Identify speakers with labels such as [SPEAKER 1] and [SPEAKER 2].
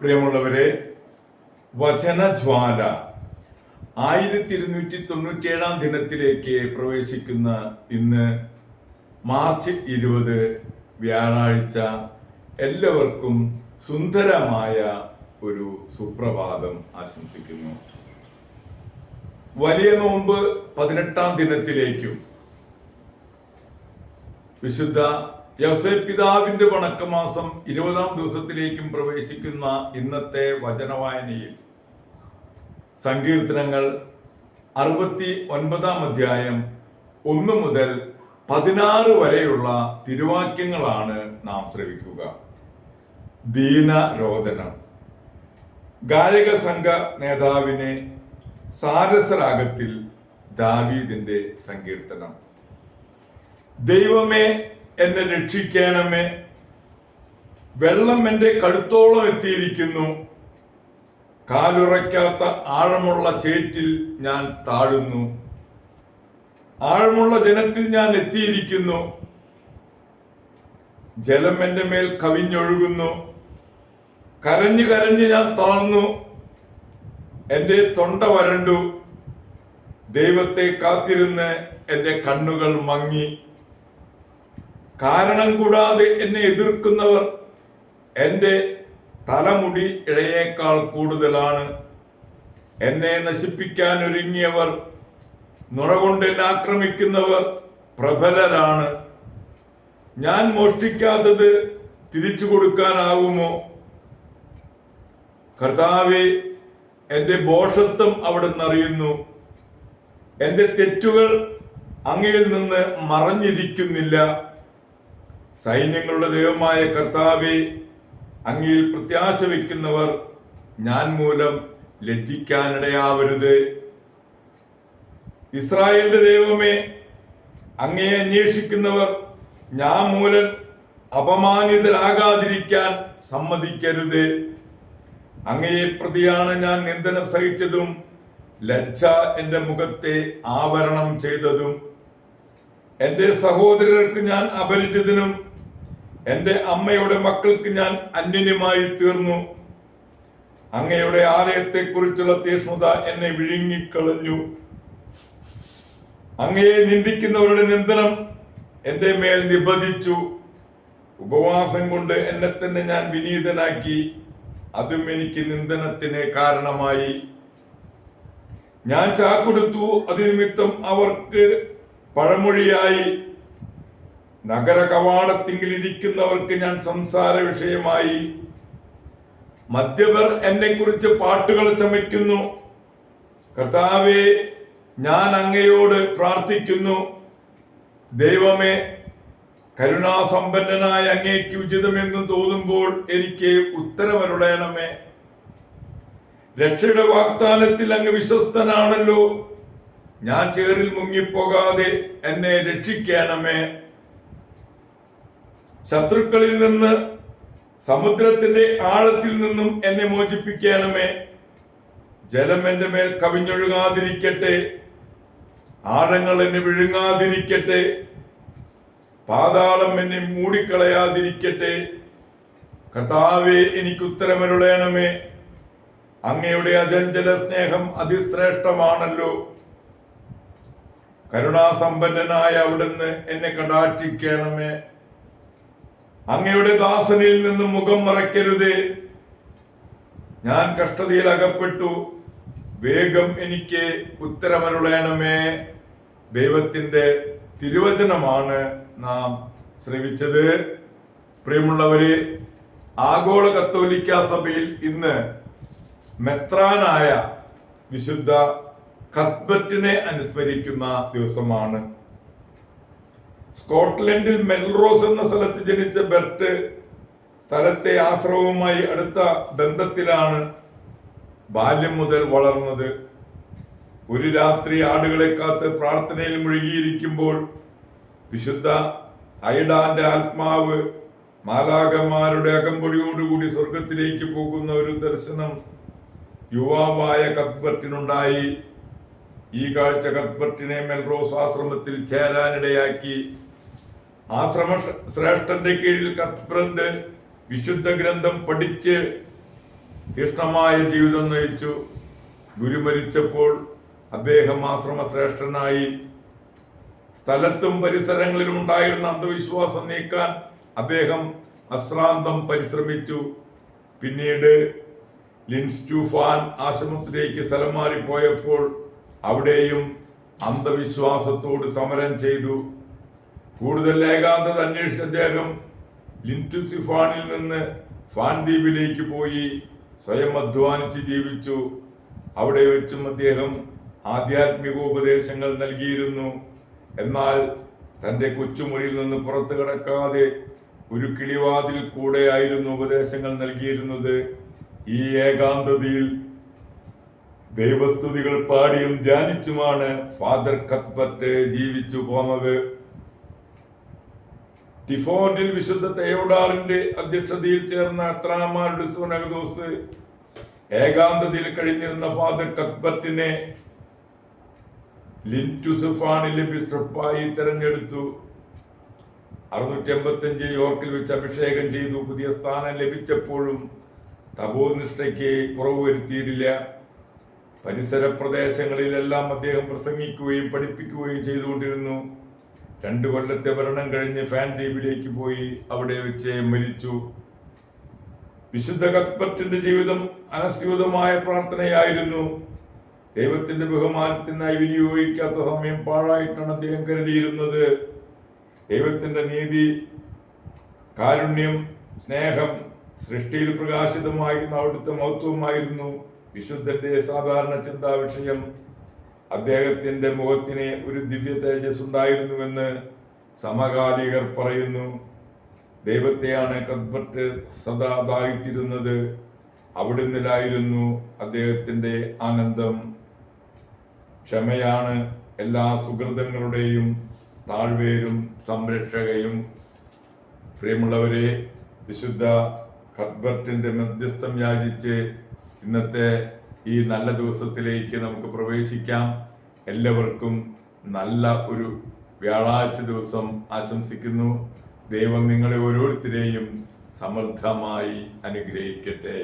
[SPEAKER 1] പ്രിയമുള്ളവരെ, വചനജ്വാല 1297 ദിനത്തിലേക്ക് പ്രവേശിക്കുന്ന ഇന്ന് മാർച്ച് 20 വ്യാഴാഴ്ച എല്ലാവർക്കും സുന്ദരമായ ഒരു സുപ്രഭാതം ആശംസിക്കുന്നു. വലിയ നോമ്പ് 18 ദിനത്തിലേക്കും വിശുദ്ധ യൗസേപ്പ് പിതാവിന്റെ വണക്കമാസം 20 ദിവസത്തിലേക്കും പ്രവേശിക്കുന്ന ഇന്നത്തെ വചനവായനയിൽ സങ്കീർത്തനങ്ങൾ 69 അധ്യായം 1 മുതൽ 16 വരെയുള്ള തിരുവാക്യങ്ങളാണ് നാം ശ്രവിക്കുക. ദീനരോദനം. ഗായക സംഘ നേതാവിനെ സാരസരാഗത്തിൽ ദാവീദിന്റെ സങ്കീർത്തനം. ദൈവമേ, എന്നെ രക്ഷിക്കണമേ, വെള്ളം എന്റെ കഴുത്തോളം എത്തിയിരിക്കുന്നു, കാലുറയ്ക്കാത്ത ആഴമുള്ള ചേറ്റിൽ ഞാൻ താഴുന്നു, ആഴമുള്ള ജലത്തിൽ ഞാൻ എത്തിയിരിക്കുന്നു, ജലം എന്റെ മേൽ കവിഞ്ഞൊഴുകുന്നു, കരഞ്ഞു കരഞ്ഞ് ഞാൻ തളർന്നു, എന്റെ തൊണ്ട വരണ്ടു, ദൈവത്തെ കാത്തിരുന്ന് എന്റെ കണ്ണുകൾ മങ്ങി. കാരണം കൂടാതെ എന്നെ എതിർക്കുന്നവർ എന്റെ തലമുടി ഇഴയേക്കാൾ കൂടുതലാണ്. എന്നെ നശിപ്പിക്കാൻ ഒരുങ്ങിയവർ, നുണ കൊണ്ട് എന്നെ ആക്രമിക്കുന്നവർ പ്രബലരാണ്. ഞാൻ മോഷ്ടിക്കാത്തത് തിരിച്ചു കൊടുക്കാനാവുമോ? കർത്താവേ, എന്റെ ഭോഷത്വം അവിടുന്ന് അറിയുന്നു. എന്റെ തെറ്റുകൾ അങ്ങയിൽ നിന്ന് മറഞ്ഞിരിക്കുന്നില്ല. സൈന്യങ്ങളുടെ ദൈവമായ കർത്താവേ, അങ്ങയിൽ പ്രത്യാശ വയ്ക്കുന്നവർ ഞാൻ മൂലം ലജ്ജിക്കാനിടയാവരുത്. ഇസ്രായേലിന്റെ ദൈവമേ, അങ്ങയെ അന്വേഷിക്കുന്നവർ ഞാൻ മൂലം അപമാനിതരാകാതിരിക്കാൻ സമ്മതിക്കരുത്. അങ്ങയെ പ്രതിയാണ് ഞാൻ നിന്ദനം സഹിച്ചതും ലജ്ജ എന്റെ മുഖത്തെ ആവരണം ചെയ്തതും. എന്റെ സഹോദരർക്ക് ഞാൻ അപരിചിതനും എന്റെ അമ്മയുടെ മക്കൾക്ക് ഞാൻ അന്യനുമായി തീർന്നു. അങ്ങയുടെ ആലയത്തെക്കുറിച്ചുള്ള തീഷ്ണത എന്നെ വിഴുങ്ങിക്കളഞ്ഞു. അങ്ങയെ നിന്ദിക്കുന്നവരുടെ നിന്ദനം എന്റെ മേൽ നിബന്ധിച്ചു. ഉപവാസം കൊണ്ട് എന്നെ തന്നെ ഞാൻ വിനീതനാക്കി, അതും എനിക്ക് നിന്ദനത്തിന് കാരണമായി. ഞാൻ ചാക്കൊടുത്തു, അതിനിമിത്തം അവർക്ക് പഴമൊഴിയായി. നഗര കവാടത്തിങ്കിൽ ഇരിക്കുന്നവർക്ക് ഞാൻ സംസാര വിഷയമായി. മദ്യപർ എന്നെ കുറിച്ച് പാട്ടുകൾ ചമയ്ക്കുന്നു. കർത്താവേ, ഞാൻ അങ്ങയോട് പ്രാർത്ഥിക്കുന്നു. ദൈവമേ, കരുണാസമ്പന്നനായ അങ്ങേക്ക് ഉചിതമെന്ന് തോന്നുമ്പോൾ എനിക്ക് ഉത്തരമരുളയണമേ. രക്ഷയുടെ വാഗ്ദാനത്തിൽ അങ്ങ് വിശ്വസ്തനാണല്ലോ. ഞാൻ ചേറിൽ മുങ്ങിപ്പോകാതെ എന്നെ രക്ഷിക്കണമേ. ശത്രുക്കളിൽ നിന്ന്, സമുദ്രത്തിന്റെ ആഴത്തിൽ നിന്നും എന്നെ മോചിപ്പിക്കണമേ. ജലം എന്റെ മേൽ കവിഞ്ഞൊഴുകാതിരിക്കട്ടെ, ആഴങ്ങൾ എന്നെ വിഴുങ്ങാതിരിക്കട്ടെ, പാതാളം എന്നെ മൂടിക്കളയാതിരിക്കട്ടെ. കർത്താവേ, എനിക്ക് ഉത്തരമരുളയണമേ. അങ്ങയുടെ അചഞ്ചല സ്നേഹം അതിശ്രേഷ്ഠമാണല്ലോ. കരുണാസമ്പന്നനായ അവിടുന്ന് എന്നെ കടാക്ഷിക്കണമേ. അങ്ങയുടെ ദാസനിൽ നിന്നും മുഖം മറയ്ക്കരുതേ. ഞാൻ കഷ്ടതയിൽ അകപ്പെട്ടു, വേഗം എനിക്ക് ഉത്തരമരുളയണമേ. ദൈവത്തിന്റെ തിരുവചനമാണ് നാം ശ്രവിച്ചത്. പ്രിയമുള്ളവരെ, ആഗോള കത്തോലിക്ക സഭയിൽ ഇന്ന് മെത്രാനായ വിശുദ്ധ കത്ബർട്ടിനെ അനുസ്മരിക്കുന്ന ദിവസമാണ്. സ്കോട്ട്ലൻഡിൽ മെൽറോസ് എന്ന സ്ഥലത്ത് ജനിച്ച ബെർട്ട് സ്ഥലത്തെ ആശ്രമവുമായി അടുത്ത ബന്ധത്തിലാണ് ബാല്യം മുതൽ വളർന്നത്. ഒരു രാത്രി ആടുകളെ കാത്ത് പ്രാർത്ഥനയിൽ മുഴുകിയിരിക്കുമ്പോൾ വിശുദ്ധ ഐഡാന്റെ ആത്മാവ് മാലാഖമാരുടെ അകമ്പടിയോടുകൂടി സ്വർഗത്തിലേക്ക് പോകുന്ന ഒരു ദർശനം യുവാവായ കത്ബർട്ടിനുണ്ടായി. ഈ കാഴ്ച കത്ബർട്ടിനെ മെൽറോസ് ആശ്രമത്തിൽ ചേരാനിടയാക്കി. ആശ്രമ ശ്രേഷ്ഠന്റെ കീഴിൽ കത്ബർട്ട് വിശുദ്ധ ഗ്രന്ഥം പഠിച്ച് തീക്ഷ്ണമായ ജീവിതം നയിച്ചു. ഗുരു മരിച്ചപ്പോൾ അദ്ദേഹം ആശ്രമശ്രേഷ്ഠനായി. സ്ഥലത്തും പരിസരങ്ങളിലും ഉണ്ടായിരുന്ന അന്ധവിശ്വാസം നീക്കാൻ അദ്ദേഹം അശ്രാന്തം പരിശ്രമിച്ചു. പിന്നീട് ലിൻസ്റ്റൂഫാൻ ആശ്രമത്തിലേക്ക് സ്ഥലം മാറിപ്പോയപ്പോൾ അവിടെയും അന്ധവിശ്വാസത്തോട് സമരം ചെയ്തു. കൂടുതൽ ഏകാന്തത അന്വേഷിച്ച അദ്ദേഹം ലിൻസ്റ്റൂഫാനിൽ നിന്ന് ഫാൻ ദ്വീപിലേക്ക് പോയി സ്വയം അധ്വാനിച്ച് ജീവിച്ചു. അവിടെ വെച്ചും അദ്ദേഹം ആധ്യാത്മികോപദേശങ്ങൾ നൽകിയിരുന്നു. എന്നാൽ തന്റെ കൊച്ചുമുറിയിൽ നിന്ന് പുറത്തു കടക്കാതെ ഒരു കിളിവാതിൽ കൂടെയായിരുന്നു ഉപദേശങ്ങൾ നൽകിയിരുന്നത്. ഈ ഏകാന്തതയിൽ ദൈവസ്തുതികൾ പാടിയും ധ്യാനിച്ചുമാണ് ഫാദർ കത്ബർട്ട് ജീവിച്ചു പോന്നത്. ടിഫോർഡിൽ വിശുദ്ധ തെയോഡാറിന്റെ അധ്യക്ഷതയിൽ ചേർന്ന എത്രാമാരുടെ സുനകദോസ് ഏകാന്തതയിൽ കഴിഞ്ഞിരുന്ന ഫാദർ കത്ബർട്ടിനെ ലിൻസ്റ്റൂഫാനിലെ ബിഷപ്പായി തെരഞ്ഞെടുത്തു. 685 യോർക്കിൽ വെച്ച് അഭിഷേകം ചെയ്തു. പുതിയ സ്ഥാനം ലഭിച്ചപ്പോഴും തപോനിഷ്ഠയ്ക്ക് കുറവ് വരുത്തിയില്ല. പരിസര പ്രദേശങ്ങളിലെല്ലാം അദ്ദേഹം പ്രസംഗിക്കുകയും പഠിപ്പിക്കുകയും ചെയ്തുകൊണ്ടിരുന്നു. 2 കൊല്ലത്തെ ഭരണം കഴിഞ്ഞ് ഫാൻ ദ്വീപിലേക്ക് പോയി അവിടെ വെച്ച് മരിച്ചു. വിശുദ്ധ കത്ബർട്ടിന്റെ ജീവിതം അനസ്യൂതമായ പ്രാർത്ഥനയായിരുന്നു. ദൈവത്തിന്റെ ബഹുമാനത്തിനായി വിനിയോഗിക്കാത്ത സമയം പാഴായിട്ടാണ് അദ്ദേഹം കരുതിയിരുന്നത്. ദൈവത്തിന്റെ നീതി, കാരുണ്യം, സ്നേഹം സൃഷ്ടിയിൽ പ്രകാശിതമായിരുന്ന അവിടുത്തെ മഹത്വമായിരുന്നു വിശുദ്ധന്റെ സാധാരണ ചിന്താ വിഷയം. അദ്ദേഹത്തിന്റെ മുഖത്തിന് ഒരു ദിവ്യ തേജസ് ഉണ്ടായിരുന്നുവെന്ന് സമകാലികർ പറയുന്നു. ദൈവത്തെയാണ് കത്ബർട്ട് സദാ ദാഹിച്ചിരുന്നത്. അവിടുന്നിലായിരുന്നു അദ്ദേഹത്തിന്റെ ആനന്ദം. ക്ഷമയാണ് എല്ലാ സുഹൃതങ്ങളുടെയും താഴ്വേരും സംരക്ഷകയും. പ്രിയമുള്ളവരെ, വിശുദ്ധ കത്ബർട്ടിന്റെ മധ്യസ്ഥം യാചിച്ച് ഇന്നത്തെ ഈ നല്ല ദിവസത്തിലേക്ക് നമുക്ക് പ്രവേശിക്കാം. എല്ലാവർക്കും നല്ല ഒരു വ്യാഴാഴ്ച ദിവസം ആശംസിക്കുന്നു. ദൈവം നിങ്ങളെ ഓരോരുത്തരെയും സമൃദ്ധമായി അനുഗ്രഹിക്കട്ടെ.